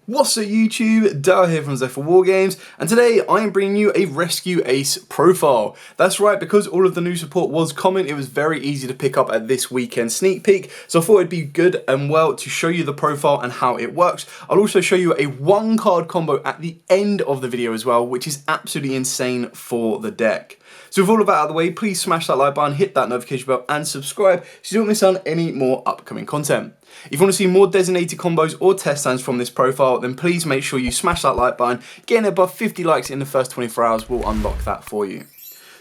What's up YouTube, Dale here from Zephyr Wargames, and today I am bringing you a Rescue Ace profile. That's right, because all of the new support was common, it was very easy to pick up at this weekend sneak peek, so I thought it'd be good and well to show you the profile and how it works. I'll also show you a one card combo at the end of the video as well, which is absolutely insane for the deck. So with all of that out of the way, please smash that like button, hit that notification bell and subscribe so you don't miss out on any more upcoming content. If you want to see more designated combos or test stands from this profile, then please make sure you smash that like button. Getting above 50 likes in the first 24 hours will unlock that for you.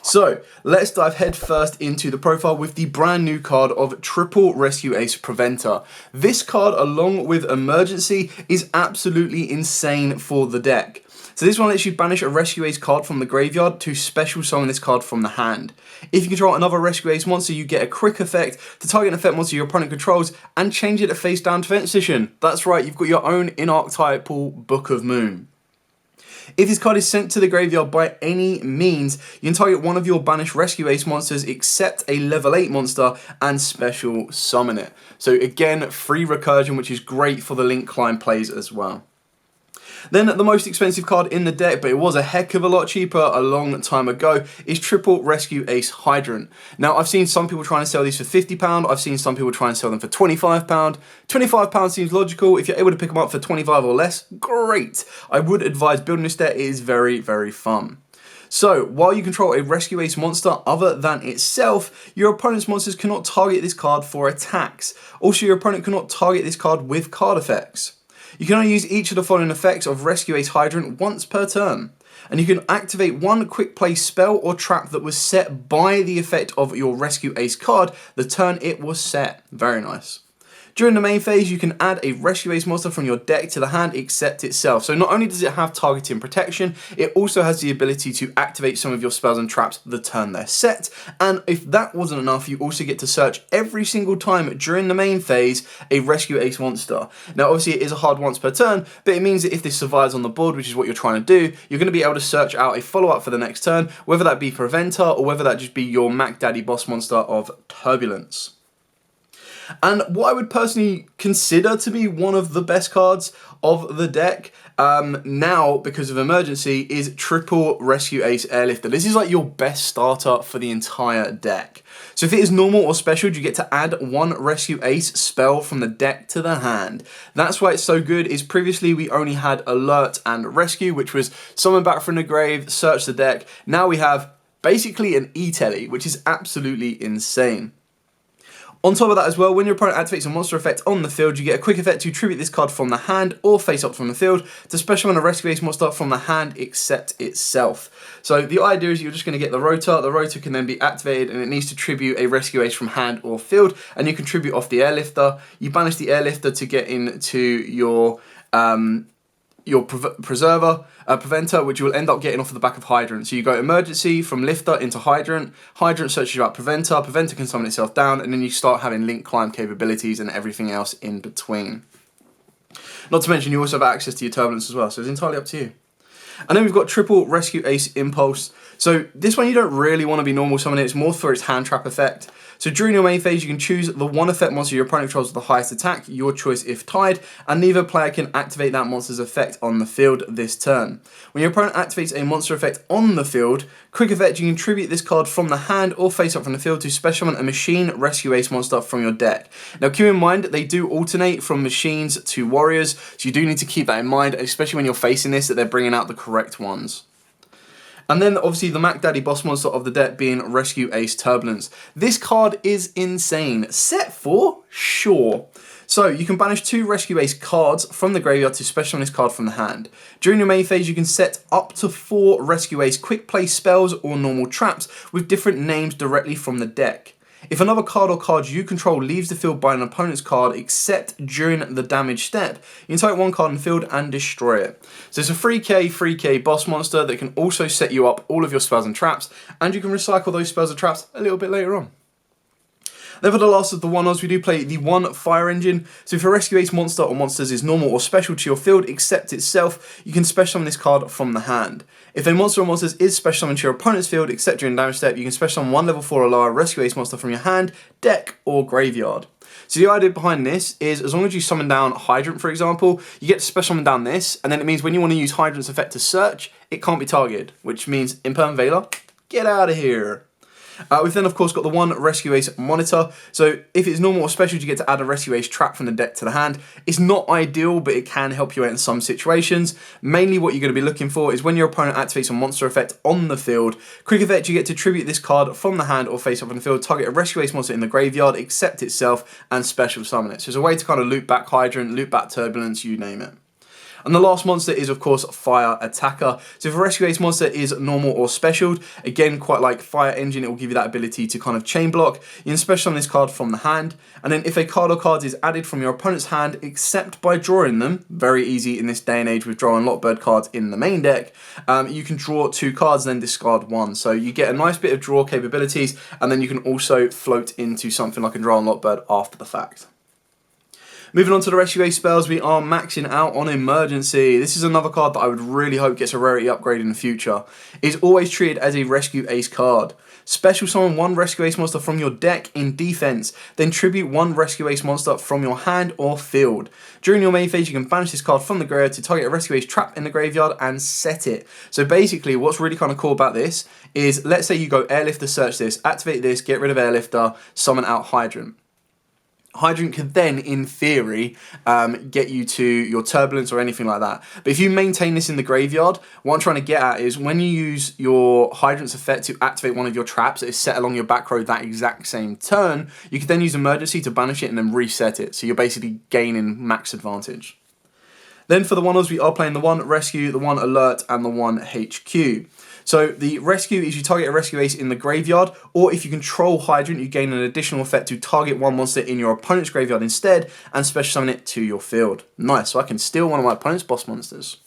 So let's dive head first into the profile with the brand new card of Triple Rescue Ace Preventer. This card, along with Emergency, is absolutely insane for the deck. So this one lets you banish a Rescue Ace card from the graveyard to special summon this card from the hand. If you control another Rescue Ace monster, you get a quick effect to target an effect monster your opponent controls and change it to face down defense position. That's right, you've got your own in-archetypal Book of Moon. If this card is sent to the graveyard by any means, you can target one of your banished Rescue Ace monsters except a level 8 monster and special summon it. So again, free recursion, which is great for the Link Climb plays as well. Then the most expensive card in the deck, but it was a heck of a lot cheaper a long time ago, is Triple Rescue Ace Hydrant. Now I've seen some people trying to sell these for £50, I've seen some people try and sell them for £25. £25 seems logical. If you're able to pick them up for 25 or less, great. I would advise building this deck, it is very, very fun. So, while you control a Rescue Ace monster other than itself, your opponent's monsters cannot target this card for attacks. Also, your opponent cannot target this card with card effects. You can only use each of the following effects of Rescue Ace Hydrant once per turn. And you can activate one quick play spell or trap that was set by the effect of your Rescue Ace card the turn it was set. Very nice. During the main phase, you can add a Rescue Ace monster from your deck to the hand except itself. So not only does it have targeting protection, it also has the ability to activate some of your spells and traps the turn they're set. And if that wasn't enough, you also get to search every single time during the main phase a Rescue Ace monster. Now obviously it is a hard once per turn, but it means that if this survives on the board, which is what you're trying to do, you're going to be able to search out a follow-up for the next turn, whether that be Preventer or whether that just be your Mac Daddy boss monster of Turbulence. And what I would personally consider to be one of the best cards of the deck now, because of Emergency, is Triple Rescue Ace Airlifter. This is like your best starter for the entire deck. So if it is normal or special, you get to add one Rescue Ace spell from the deck to the hand. That's why it's so good, is previously we only had Alert and Rescue, which was summon back from the grave, search the deck. Now we have basically an E-Telly, which is absolutely insane. On top of that as well, when your opponent activates a monster effect on the field, you get a quick effect to tribute this card from the hand or face up from the field to special summon a Rescue Ace monster from the hand except itself. So the idea is you're just going to get the rotor can then be activated and it needs to tribute a Rescue Ace from hand or field, and you can tribute off the Airlifter. You banish the Airlifter to get into your Preventer, which you will end up getting off the back of Hydrant. So you go Emergency from Lifter into Hydrant. Hydrant searches out Preventer. Preventer can summon itself down, and then you start having Link Climb capabilities and everything else in between. Not to mention you also have access to your Turbulence as well, so it's entirely up to you. And then we've got Triple Rescue Ace Impulse. So this one you don't really want to be normal summoning, it's more for its hand trap effect. So during your main phase, you can choose the one effect monster your opponent controls with the highest attack, your choice if tied, and neither player can activate that monster's effect on the field this turn. When your opponent activates a monster effect on the field, quick effect, you can tribute this card from the hand or face up from the field to special summon a Machine Rescue Ace monster from your deck. Now keep in mind, they do alternate from machines to warriors, so you do need to keep that in mind, especially when you're facing this, that they're bringing out the correct ones. And then obviously the Mac Daddy boss monster of the deck being Rescue Ace Turbulence. This card is insane. Set 4? Sure. So you can banish 2 Rescue Ace cards from the graveyard to special summon this card from the hand. During your main phase, you can set up to 4 Rescue Ace quick play spells or normal traps with different names directly from the deck. If another card or cards you control leaves the field by an opponent's card except during the damage step, you can target one card in the field and destroy it. So it's a 3k boss monster that can also set you up all of your spells and traps, and you can recycle those spells and traps a little bit later on. Then for the last of the one-offs, we do play the one Fire Engine. So if a Rescue Ace monster or monsters is normal or special to your field except itself, you can special summon this card from the hand. If a monster or monsters is special summoned to your opponent's field except during damage step, you can special summon one level 4 or lower Rescue Ace monster from your hand, deck, or graveyard. So the idea behind this is as long as you summon down Hydrant, for example, you get to special summon down this, and then it means when you want to use Hydrant's effect to search, it can't be targeted, which means Imperm Veiler, get out of here. We've then of course got the one Rescue Ace Monitor. So if it's normal or special, you get to add a Rescue Ace trap from the deck to the hand. It's not ideal, but it can help you out in some situations. Mainly what you're going to be looking for is when your opponent activates a monster effect on the field. Quick effect, you get to tribute this card from the hand or face up on the field, target a Rescue Ace monster in the graveyard, accept itself, and special summon it. So it's a way to kind of loop back Hydrant, loop back Turbulence, you name it. And the last monster is, of course, Fire Attacker. So if a Rescue Ace monster is normal or specialed, again, quite like Fire Engine, it will give you that ability to kind of chain block. You can special summon this card from the hand. And then if a card or cards is added from your opponent's hand, except by drawing them, very easy in this day and age with drawing Lockbird cards in the main deck, you can draw 2 cards and then discard 1. So you get a nice bit of draw capabilities, and then you can also float into something like a draw on Lockbird after the fact. Moving on to the Rescue Ace spells, we are maxing out on Emergency. This is another card that I would really hope gets a rarity upgrade in the future. It's always treated as a Rescue Ace card. Special summon 1 Rescue Ace monster from your deck in defense, then tribute 1 Rescue Ace monster from your hand or field. During your main phase, you can banish this card from the graveyard to target a Rescue Ace trap in the graveyard and set it. So basically, what's really kind of cool about this is, let's say you go Airlifter, search this, activate this, get rid of Airlifter, summon out Hydrant. Hydrant could then, in theory, get you to your Turbulence or anything like that. But if you maintain this in the graveyard, what I'm trying to get at is when you use your Hydrant's effect to activate one of your traps that is set along your back row that exact same turn, you could then use Emergency to banish it and then reset it. So you're basically gaining max advantage. Then for the one-offs, we are playing the 1 Rescue, the 1 Alert, and the 1 HQ. So the Rescue is you target a Rescue Ace in the graveyard, or if you control Hydrant, you gain an additional effect to target 1 monster in your opponent's graveyard instead, and special summon it to your field. Nice, so I can steal one of my opponent's boss monsters.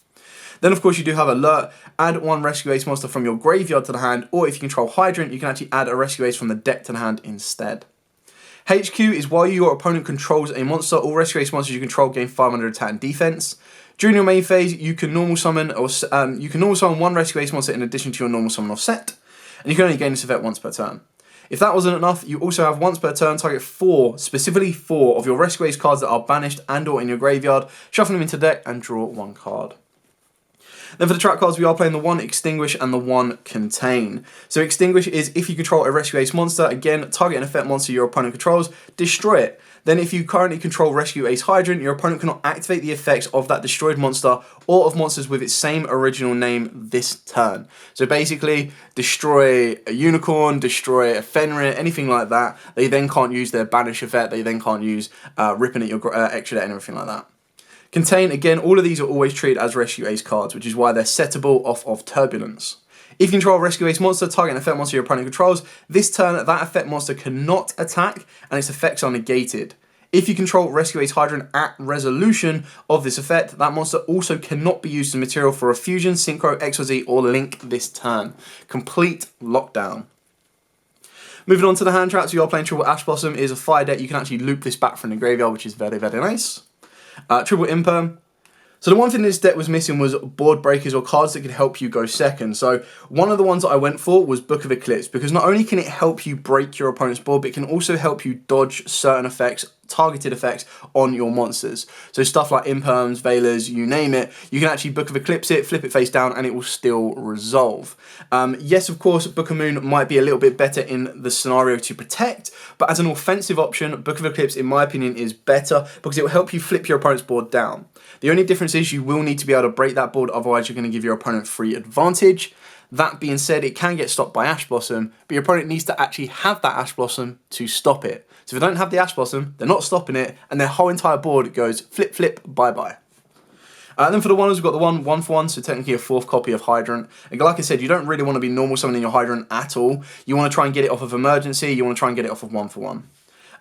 Then of course you do have Alert, add 1 Rescue Ace monster from your graveyard to the hand, or if you control Hydrant, you can actually add a Rescue Ace from the deck to the hand instead. HQ is while your opponent controls a monster, all Rescue Ace monsters you control gain 500 attack and defense. During your main phase, you can normal summon 1 Rescue Ace monster in addition to your normal summon offset, and you can only gain this effect once per turn. If that wasn't enough, you also have once per turn target 4, specifically 4 of your Rescue Ace cards that are banished and or in your graveyard, shuffle them into deck and draw 1 card. Then for the trap cards, we are playing the 1 Extinguish and the 1 Contain. So Extinguish is if you control a Rescue Ace monster, again, target an effect monster your opponent controls, destroy it. Then if you currently control Rescue Ace Hydrant, your opponent cannot activate the effects of that destroyed monster or of monsters with its same original name this turn. So basically, destroy a Unicorn, destroy a Fenrir, anything like that. They then can't use their Banish effect, they then can't use ripping at your extra deck and everything like that. Contain, again, all of these are always treated as Rescue Ace cards, which is why they're settable off of Turbulence. If you control a Rescue Ace monster, target an effect monster your opponent controls, this turn that effect monster cannot attack and its effects are negated. If you control Rescue Ace Hydrant at resolution of this effect, that monster also cannot be used as material for a Fusion, Synchro, XYZ, or Link this turn. Complete lockdown. Moving on to the hand traps, we are playing Triple Ash Blossom. It is a fire deck. You can actually loop this back from the graveyard, which is very, very nice. Triple Imperm. So the one thing this deck was missing was board breakers or cards that could help you go second. So one of the ones that I went for was Book of Eclipse, because not only can it help you break your opponent's board, but it can also help you dodge certain effects, targeted effects on your monsters. So stuff like Imperms, Veilers, you name it, you can actually Book of Eclipse it, flip it face down, and it will still resolve. Yes, of course, Book of Moon might be a little bit better in the scenario to protect, but as an offensive option, Book of Eclipse, in my opinion, is better because it will help you flip your opponent's board down. The only difference is you will need to be able to break that board, otherwise you're going to give your opponent free advantage. That being said, it can get stopped by Ash Blossom, but your opponent needs to actually have that Ash Blossom to stop it. So if they don't have the Ash Blossom, they're not stopping it, and their whole entire board goes flip, flip, bye-bye. Then for the ones, we've got the 1 for 1, so technically a 4th copy of Hydrant. And like I said, you don't really want to be normal summoning your Hydrant at all. You want to try and get it off of Emergency, you want to try and get it off of 1 for 1.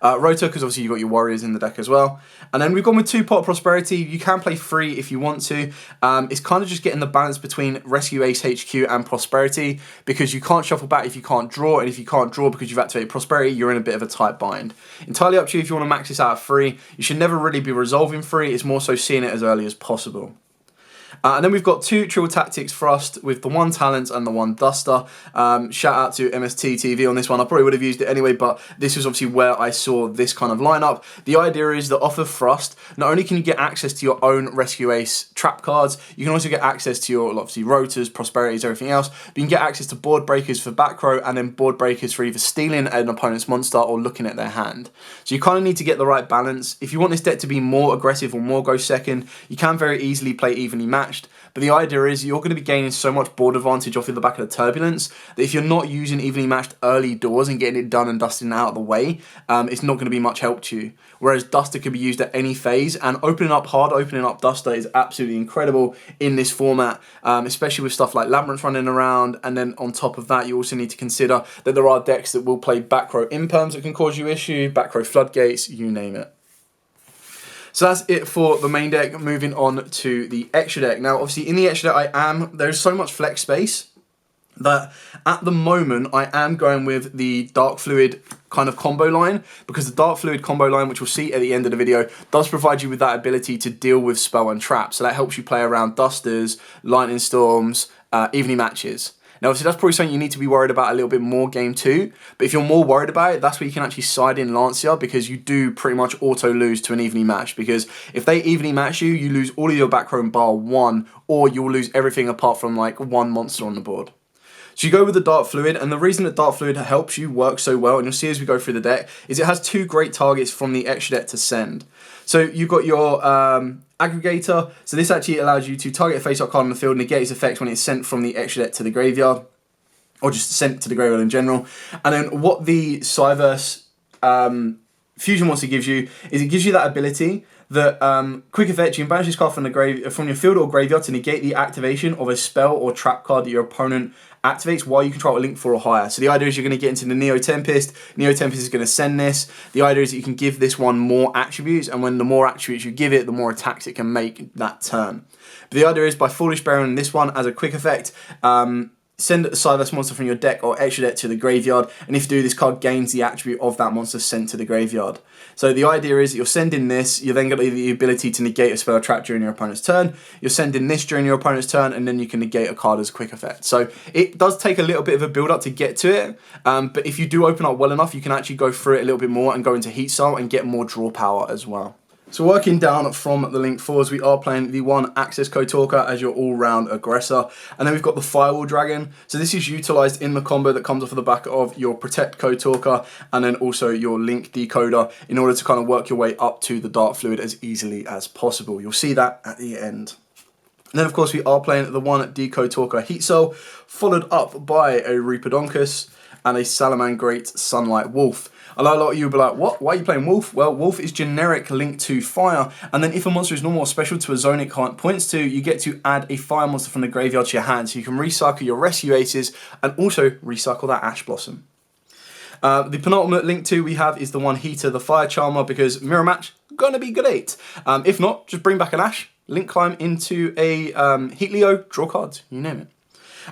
Rotor, because obviously you've got your Warriors in the deck as well. And then we've gone with 2 Pot of Prosperity. You can play 3 if you want to. It's kind of just getting the balance between Rescue Ace HQ and Prosperity, because you can't shuffle back if you can't draw, and if you can't draw because you've activated Prosperity, you're in a bit of a tight bind. Entirely up to you if you want to max this out at 3. You should never really be resolving 3, it's more so seeing it as early as possible. And then we've got 2 Trill Tactics Thrust with the 1 Talents and the 1 Duster. Shout out to MST TV on this one. I probably would have used it anyway, but this was obviously where I saw this kind of lineup. The idea is that off of Thrust, not only can you get access to your own Rescue Ace trap cards, you can also get access to your, obviously, Rotors, Prosperities, everything else. But you can get access to Board Breakers for back row, and then Board Breakers for either stealing an opponent's monster or looking at their hand. So you kind of need to get the right balance. If you want this deck to be more aggressive or more go second, you can very easily play evenly matched. But the idea is you're going to be gaining so much board advantage off of the back of the Turbulence that if you're not using evenly matched early doors and getting it done and dusting out of the way, it's not going to be much help to you. Whereas Duster can be used at any phase, and opening up Duster is absolutely incredible in this format, especially with stuff like Labyrinth running around. And then on top of that, you also need to consider that there are decks that will play back row imperms that can cause you issue, back row floodgates, you name it. So that's it for the main deck. Moving on to the extra deck. Now, obviously, in the extra deck, there's so much flex space that at the moment I am going with the Dark Fluid kind of combo line, because the Dark Fluid combo line, which we'll see at the end of the video, does provide you with that ability to deal with spell and trap. So that helps you play around Dusters, Lightning Storms, evening matches. Now, obviously, that's probably something you need to be worried about a little bit more game 2. But if you're more worried about it, that's where you can actually side in Lancia, because you do pretty much auto lose to an evening match. Because if they evenly match you, you lose all of your back row and bar 1, or you'll lose everything apart from like 1 monster on the board. So you go with the Dark Fluid, and the reason that Dark Fluid helps you work so well, and you'll see as we go through the deck, is it has 2 great targets from the extra deck to send. So you've got your Aggregator, so this actually allows you to target a face-up card on the field, negate its effects when it's sent from the extra deck to the graveyard, or just sent to the graveyard in general. And then what the Cyverse Fusion Monster gives you is it gives you that ability that quick effect, you can banish this card from your field or graveyard to negate the activation of a spell or trap card that your opponent activates while you control a link 4 or higher. So the idea is you're going to get into the Neo Tempest. Neo Tempest is going to send this. The idea is that you can give this one more attributes, and when the more attributes you give it, the more attacks it can make that turn. But the idea is by Foolish Baron, this one as a quick effect, send a Cyverse monster from your deck or extra deck to the graveyard, and if you do, this card gains the attribute of that monster sent to the graveyard. So the idea is that you're sending this, you're then got the ability to negate a spell or trap during your opponent's turn, you're sending this during your opponent's turn, and then you can negate a card as a quick effect. So it does take a little bit of a build up to get to it, but if you do open up well enough, you can actually go through it a little bit more and go into Heat Style and get more draw power as well. So working down from the Link 4s, we are playing the 1 Access Code Talker as your all-round aggressor. And then we've got the Firewall Dragon. So this is utilised in the combo that comes off of the back of your Protect Code Talker and then also your Link Decoder in order to kind of work your way up to the Dark Fluid as easily as possible. You'll see that at the end. And then, of course, we are playing the 1 Decode Talker Heat Soul, followed up by a Reapodonkus and a Salamangreat Sunlight Wolf. I know a lot of you will be like, what? Why are you playing Wolf? Well, Wolf is generic linked to fire, and then if a monster is normal or special to a zone it points to, you get to add a fire monster from the graveyard to your hand, so you can recycle your Rescue Aces and also recycle that Ash Blossom. The penultimate Link 2 we have is the 1 Heater, the Fire Charmer, because Mirror Match, gonna be great. If not, just bring back an Ash, Link Climb into a Heat Leo, draw cards, you name it.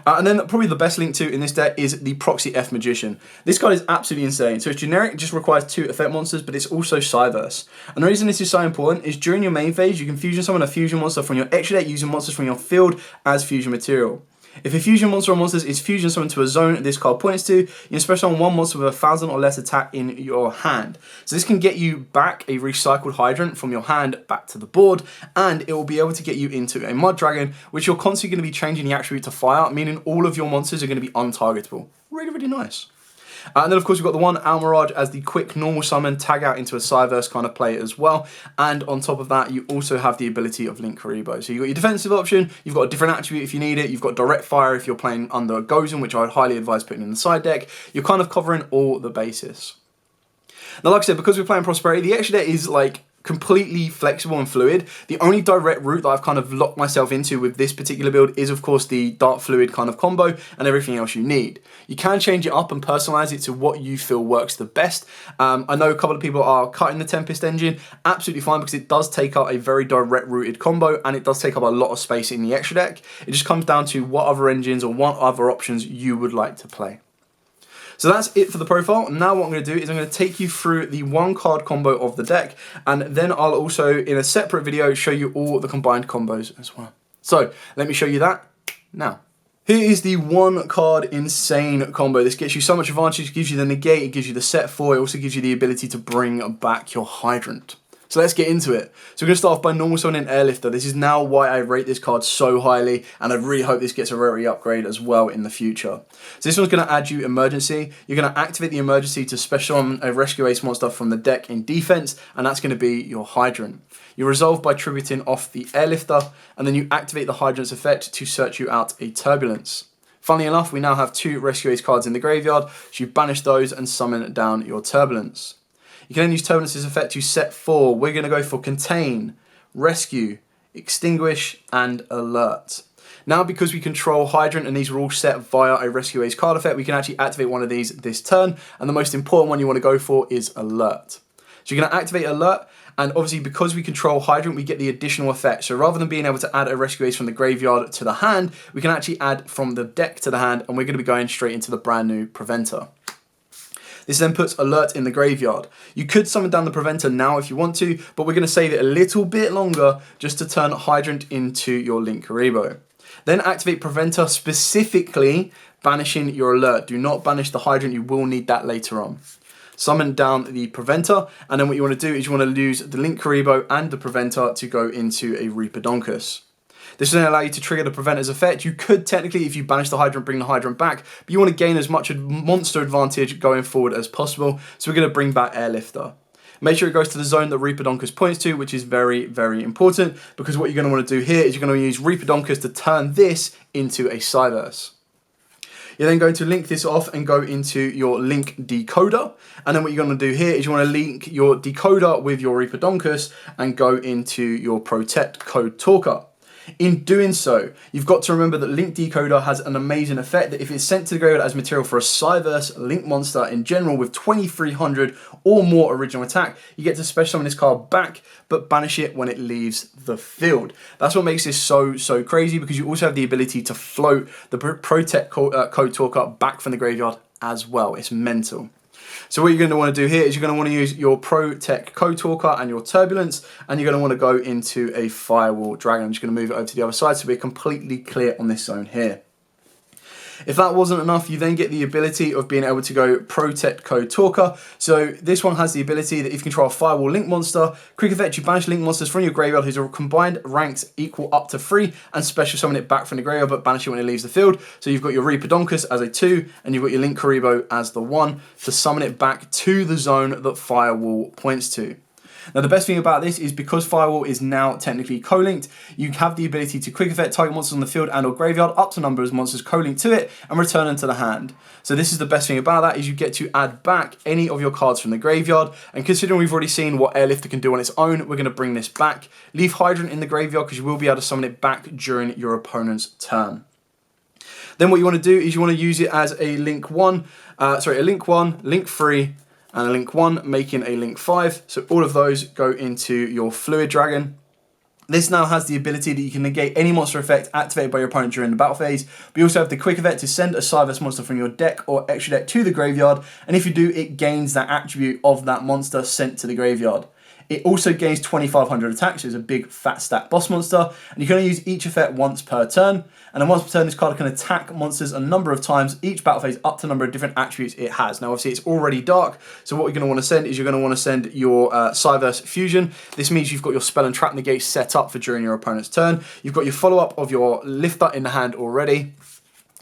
And then probably the best Link 2 in this deck is the Proxy F Magician. This card is absolutely insane. So it's generic, it just requires 2 effect monsters, but it's also Cyverse. And the reason this is so important is during your main phase, you can fusion summon a fusion monster from your extra deck using monsters from your field as fusion material. If a fusion monster or monsters is fusion summoned to a zone this card points to, you can special summon 1 monster with 1,000 or less attack in your hand. So this can get you back a recycled Hydrant from your hand back to the board, and it will be able to get you into a Mud Dragon, which you're constantly going to be changing the attribute to fire, meaning all of your monsters are going to be untargetable. Really, really nice. And then, of course, we've got the 1 Almirage as the quick normal summon, tag out into a Cyverse kind of play as well. And on top of that, you also have the ability of Link Karibo. So you've got your defensive option, you've got a different attribute if you need it, you've got direct fire if you're playing under a Gozen, which I would highly advise putting in the side deck. You're kind of covering all the bases. Now, like I said, because we're playing Prosperity, the extra deck is like completely flexible and fluid. The only direct route that I've kind of locked myself into with this particular build is, of course, the Dark Fluid kind of combo and everything else you need. You can change it up and personalize it to what you feel works the best. I know a couple of people are cutting the Tempest engine. Absolutely fine, because it does take up a very direct routed combo and it does take up a lot of space in the extra deck. It just comes down to what other engines or what other options you would like to play. So that's it for the profile. Now what I'm going to do is I'm going to take you through the 1 card combo of the deck, and then I'll also, in a separate video, show you all the combined combos as well. So let me show you that now. Here is the one card insane combo. This gets you so much advantage. It gives you the negate, it gives you the set 4, it also gives you the ability to bring back your hydrant. So let's get into it. So we're going to start off by normal summoning Airlifter. This is now why I rate this card so highly, and I really hope this gets a rarity upgrade as well in the future. So this one's going to add you Emergency. You're going to activate the Emergency to special summon a Rescue Ace monster from the deck in defense, and that's going to be your Hydrant. You resolve by tributing off the Airlifter, and then you activate the Hydrant's effect to search you out a Turbulence. Funnily enough, we now have 2 Rescue Ace cards in the graveyard, so you banish those and summon down your Turbulence. You can then use Turbulence's effect to set 4. We're going to go for Contain, Rescue, Extinguish, and Alert. Now, because we control Hydrant and these are all set via a Rescue Ace card effect, we can actually activate one of these this turn, and the most important one you want to go for is Alert. So you're going to activate Alert, and obviously because we control Hydrant, we get the additional effect. So rather than being able to add a Rescue Ace from the graveyard to the hand, we can actually add from the deck to the hand, and we're going to be going straight into the brand new Preventer. This then puts Alert in the graveyard. You could summon down the Preventer now if you want to, but we're going to save it a little bit longer just to turn Hydrant into your Linkuriboh. Then activate Preventer, specifically banishing your Alert. Do not banish the Hydrant, you will need that later on. Summon down the Preventer, and then what you want to do is you want to lose the Linkuriboh and the Preventer to go into a Reaperdonkus. This will then allow you to trigger the Preventer's effect. You could technically, if you banish the Hydrant, bring the Hydrant back, but you want to gain as much monster advantage going forward as possible, so we're going to bring back Airlifter. Make sure it goes to the zone that Reaperdonkus points to, which is very, very important, because what you're going to want to do here is you're going to use Reaperdonkus to turn this into a Cyverse. You're then going to link this off and go into your link decoder. And then what you're going to do here is you want to link your decoder with your Reaperdonkus and go into your Protect Code Talker. In doing so, you've got to remember that Link Decoder has an amazing effect that if it's sent to the graveyard as material for a Cyverse Link monster in general with 2300 or more original attack, you get to special summon this card back, but banish it when it leaves the field. That's what makes this so crazy, because you also have the ability to float the Protect Code Talker back from the graveyard as well. It's mental. So what you're going to want to do here is you're going to want to use your Protect Code Talker and your Turbulence, and you're going to want to go into a Firewall Dragon. I'm just going to move it over to the other side so we're completely clear on this zone here. If that wasn't enough, you then get the ability of being able to go Protect Code Talker. So this one has the ability that if you control a Firewall Link monster, quick effect, you banish Link monsters from your graveyard whose combined ranks equal up to 3 and special summon it back from the graveyard but banish it when it leaves the field. So you've got your Reaperdonkus as a 2 and you've got your Linkuriboh as the 1 to summon it back to the zone that Firewall points to. Now the best thing about this is because Firewall is now technically co-linked, you have the ability to quick effect target monsters on the field and or graveyard up to number of monsters co-linked to it and return them to the hand. So this is the best thing about that, is you get to add back any of your cards from the graveyard, and considering we've already seen what Airlifter can do on its own, we're going to bring this back. Leave Hydrant in the graveyard because you will be able to summon it back during your opponent's turn. Then what you want to do is you want to use it as a Link 1, Link 3, and a Link 1, making a Link 5. So all of those go into your Fluid Dragon. This now has the ability that you can negate any monster effect activated by your opponent during the battle phase. But you also have the quick effect to send a Cyverse monster from your deck or extra deck to the graveyard. And if you do, it gains that attribute of that monster sent to the graveyard. It also gains 2500 attacks, so it's a big fat stat boss monster, and you can only use each effect once per turn, and then once per turn this card can attack monsters a number of times each battle phase up to the number of different attributes it has. Now obviously it's already dark, so what you're going to want to send is you're going to want to send your Cyverse Fusion. This means you've got your spell and trap negate set up for during your opponent's turn. You've got your follow-up of your Lifter in the hand already,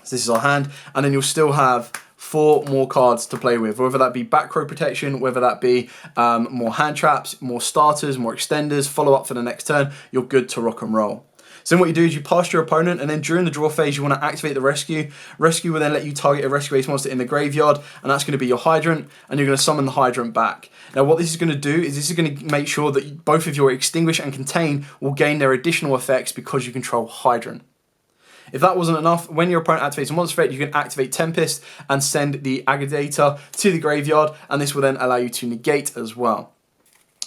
so this is our hand, and then you'll still have 4 more cards to play with, whether that be back row protection, whether that be more hand traps, more starters, more extenders, follow up for the next turn, you're good to rock and roll. So then what you do is you pass your opponent, and then during the draw phase you want to activate the Rescue. Rescue will then let you target a Rescue Ace monster in the graveyard, and that's going to be your Hydrant, and you're going to summon the Hydrant back. Now what this is going to do is this is going to make sure that both of your Extinguish and Contain will gain their additional effects because you control Hydrant. If that wasn't enough, when your opponent activates a monster effect, you can activate Tempest and send the Aggregator to the graveyard, and this will then allow you to negate as well.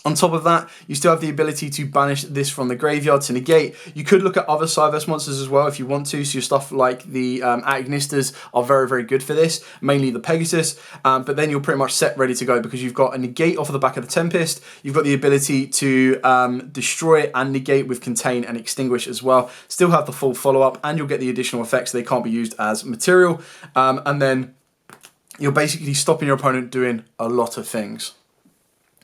On top of that, you still have the ability to banish this from the graveyard to negate. You could look at other Cyverse monsters as well if you want to, so your stuff like the Agnistas are very, very good for this, mainly the Pegasus, but then you're pretty much set ready to go because you've got a negate off of the back of the Tempest, you've got the ability to destroy and negate with Contain and Extinguish as well, still have the full follow-up, and you'll get the additional effects, they can't be used as material, and then you're basically stopping your opponent doing a lot of things.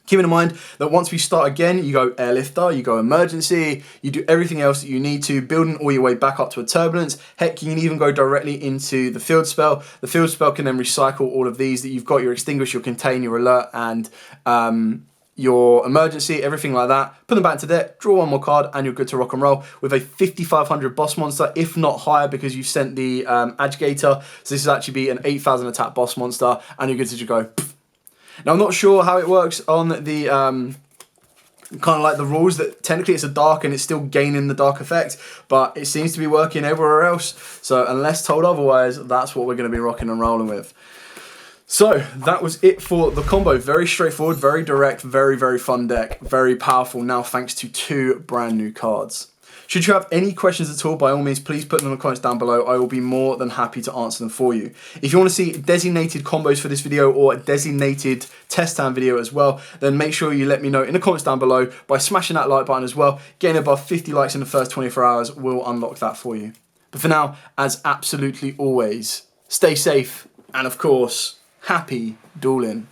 Keeping in mind that once we start again, you go Airlifter, you go Emergency, you do everything else that you need to, building all your way back up to a Turbulence. Heck, you can even go directly into the Field Spell. The Field Spell can then recycle all of these that you've got, your Extinguish, your Contain, your Alert, and your Emergency, everything like that. Put them back into deck, draw one more card, and you're good to rock and roll with a 5,500 boss monster, if not higher, because you've sent the Agitator. So this will actually be an 8,000 attack boss monster, and you're good to just go. Now, I'm not sure how it works on the kind of like the rules, that technically it's a dark and it's still gaining the dark effect, but it seems to be working everywhere else. So unless told otherwise, that's what we're going to be rocking and rolling with. So that was it for the combo. Very straightforward, very direct, very, very fun deck. Very powerful now thanks to 2 brand new cards. Should you have any questions at all, by all means, please put them in the comments down below. I will be more than happy to answer them for you. If you want to see designated combos for this video or a designated test time video as well, then make sure you let me know in the comments down below by smashing that like button as well. Getting above 50 likes in the first 24 hours will unlock that for you. But for now, as absolutely always, stay safe and of course, happy dueling.